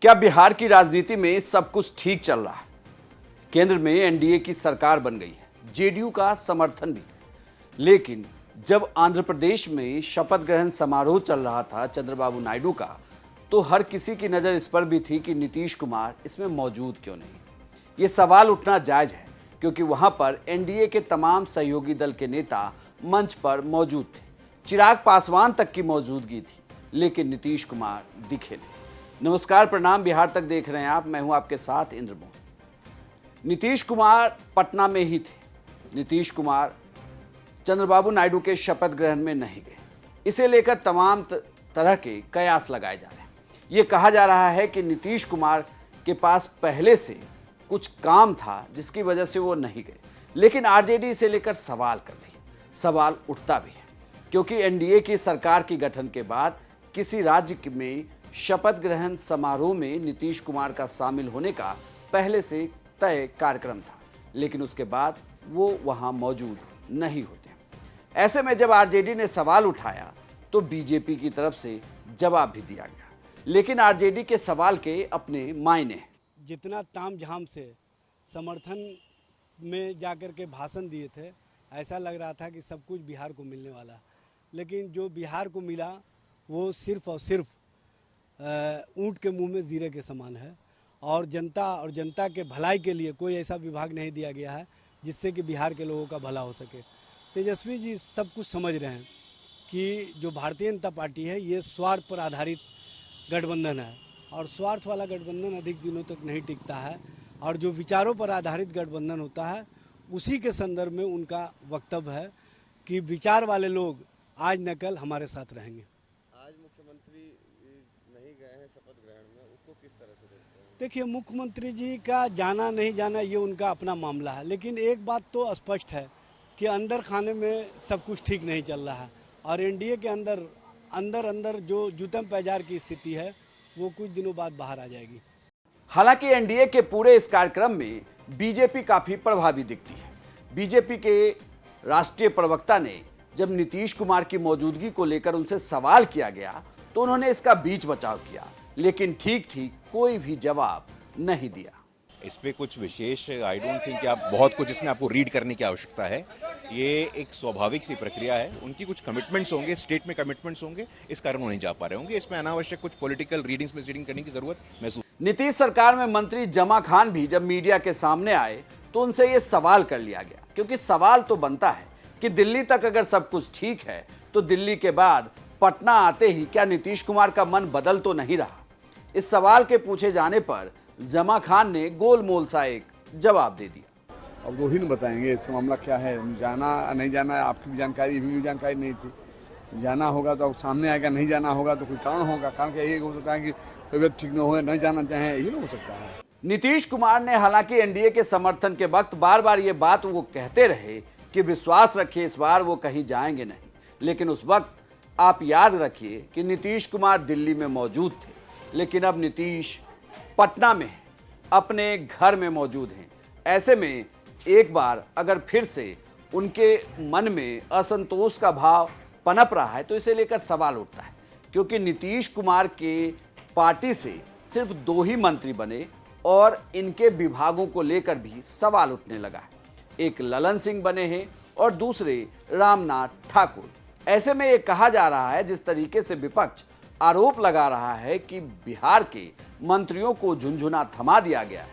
क्या बिहार की राजनीति में सब कुछ ठीक चल रहा है? केंद्र में एनडीए की सरकार बन गई है, जेडीयू का समर्थन भी, लेकिन जब आंध्र प्रदेश में शपथ ग्रहण समारोह चल रहा था चंद्रबाबू नायडू का, तो हर किसी की नज़र इस पर भी थी कि नीतीश कुमार इसमें मौजूद क्यों नहीं। ये सवाल उठना जायज है क्योंकि वहां पर एनडीए के तमाम सहयोगी दल के नेता मंच पर मौजूद थे। चिराग पासवान तक की मौजूदगी थी, लेकिन नीतीश कुमार दिखे नहीं। नमस्कार, प्रणाम, बिहार तक देख रहे हैं आप। मैं हूं आपके साथ इंद्रमोहन। नीतीश कुमार पटना में ही थे। नीतीश कुमार चंद्रबाबू नायडू के शपथ ग्रहण में नहीं गए। इसे लेकर तमाम तरह के कयास लगाए जा रहे हैं। ये कहा जा रहा है कि नीतीश कुमार के पास पहले से कुछ काम था जिसकी वजह से वो नहीं गए, लेकिन आरजेडी इसे लेकर सवाल कर रही है। सवाल उठता भी है क्योंकि एनडीए की सरकार के गठन के बाद किसी राज्य में शपथ ग्रहण समारोह में नीतीश कुमार का शामिल होने का पहले से तय कार्यक्रम था, लेकिन उसके बाद वो वहां मौजूद नहीं होते। ऐसे में जब आरजेडी ने सवाल उठाया तो बीजेपी की तरफ से जवाब भी दिया गया, लेकिन आरजेडी के सवाल के अपने मायने हैं। जितना ताम झाम से समर्थन में जाकर के भाषण दिए थे, ऐसा लग रहा था कि सब कुछ बिहार को मिलने वाला, लेकिन जो बिहार को मिला वो सिर्फ और सिर्फ ऊँट के मुंह में जीरे के समान है। और जनता के भलाई के लिए कोई ऐसा विभाग नहीं दिया गया है जिससे कि बिहार के लोगों का भला हो सके। तेजस्वी जी सब कुछ समझ रहे हैं कि जो भारतीय जनता पार्टी है ये स्वार्थ पर आधारित गठबंधन है, और स्वार्थ वाला गठबंधन अधिक दिनों तक नहीं टिकता है। और जो विचारों पर आधारित गठबंधन होता है उसी के संदर्भ में उनका वक्तव्य है कि विचार वाले लोग आज न कल हमारे साथ रहेंगे। आज मुख्यमंत्री नहीं गए हैं शपथ ग्रहण में, उसको किस तरह से देखते हैं? देखिए, मुख्यमंत्री जी का जाना नहीं जाना ये उनका अपना मामला है, लेकिन एक बात तो स्पष्ट है कि अंदर खाने में सब कुछ ठीक नहीं चल रहा है, और एनडीए के अंदर जो जूतम पैजार की स्थिति है वो कुछ दिनों बाद बाहर आ जाएगी। हालांकि एनडीए के पूरे इस कार्यक्रम में बीजेपी काफी प्रभावी दिखती है। बीजेपी के राष्ट्रीय प्रवक्ता ने जब नीतीश कुमार की मौजूदगी को लेकर उनसे सवाल किया गया तो उन्होंने इसका बीच बचाव किया, लेकिन ठीक कोई भी जवाब नहीं दिया। इस पे कुछ विशेष आई डोंट थिंक कि आप बहुत कुछ इसमें आपको रीड करने की आवश्यकता है। ये एक स्वाभाविक सी प्रक्रिया है। उनकी कुछ कमिटमेंट्स होंगे, स्टेट में कमिटमेंट्स होंगे, इस कारण वो नहीं जा पा रहे होंगे। इसमें अनावश्यक कुछ पॉलिटिकल रीडिंग्स में रीडिंग करने की जरूरत महसूस। नीतीश सरकार में मंत्री जमा खान भी जब मीडिया के सामने आए तो उनसे ये सवाल कर लिया गया, क्योंकि सवाल तो बनता है कि दिल्ली तक अगर सब कुछ ठीक है तो दिल्ली के बाद पटना आते ही क्या नीतीश कुमार का मन बदल तो नहीं रहा। इस सवाल के पूछे जाने पर जमा खान ने गोलमोल सा एक जवाब दे दिया। अब वो ही नहीं बताएंगे इसका मामला क्या है, जाना नहीं जाना आपकी भी जानकारी, भी जानकारी नहीं थी। जाना होगा तो सामने आएगा, नहीं जाना होगा तो कोई कारण होगा। कारण क्या, ये हो सकता है कि तबियत ठीक न हो, नहीं जाना चाहें, यही हो सकता है। नीतीश कुमार ने हालांकि एनडीए के समर्थन के वक्त बार बार ये बात वो कहते रहे कि विश्वास रखिए इस बार वो कहीं जाएंगे नहीं, लेकिन उस वक्त आप याद रखिए कि नीतीश कुमार दिल्ली में मौजूद थे, लेकिन अब नीतीश पटना में अपने घर में मौजूद हैं। ऐसे में एक बार अगर फिर से उनके मन में असंतोष का भाव पनप रहा है तो इसे लेकर सवाल उठता है, क्योंकि नीतीश कुमार के पार्टी से सिर्फ 2 ही मंत्री बने और इनके विभागों को लेकर भी सवाल उठने लगा है। एक ललन सिंह बने हैं और दूसरे रामनाथ ठाकुर। ऐसे में ये कहा जा रहा है, जिस तरीके से विपक्ष आरोप लगा रहा है कि बिहार के मंत्रियों को झुनझुना थमा दिया गया है,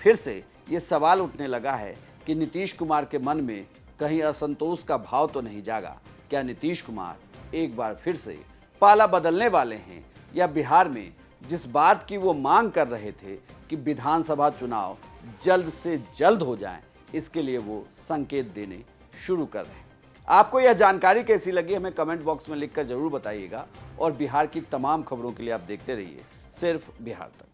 फिर से ये सवाल उठने लगा है कि नीतीश कुमार के मन में कहीं असंतोष का भाव तो नहीं जागा। क्या नीतीश कुमार एक बार फिर से पाला बदलने वाले हैं, या बिहार में जिस बात की वो मांग कर रहे थे कि विधानसभा चुनाव जल्द से जल्द हो जाएं, इसके लिए वो संकेत देने शुरू कर रहे हैं। आपको यह जानकारी कैसी लगी हमें कमेंट बॉक्स में लिखकर जरूर बताइएगा, और बिहार की तमाम खबरों के लिए आप देखते रहिए सिर्फ बिहार तक।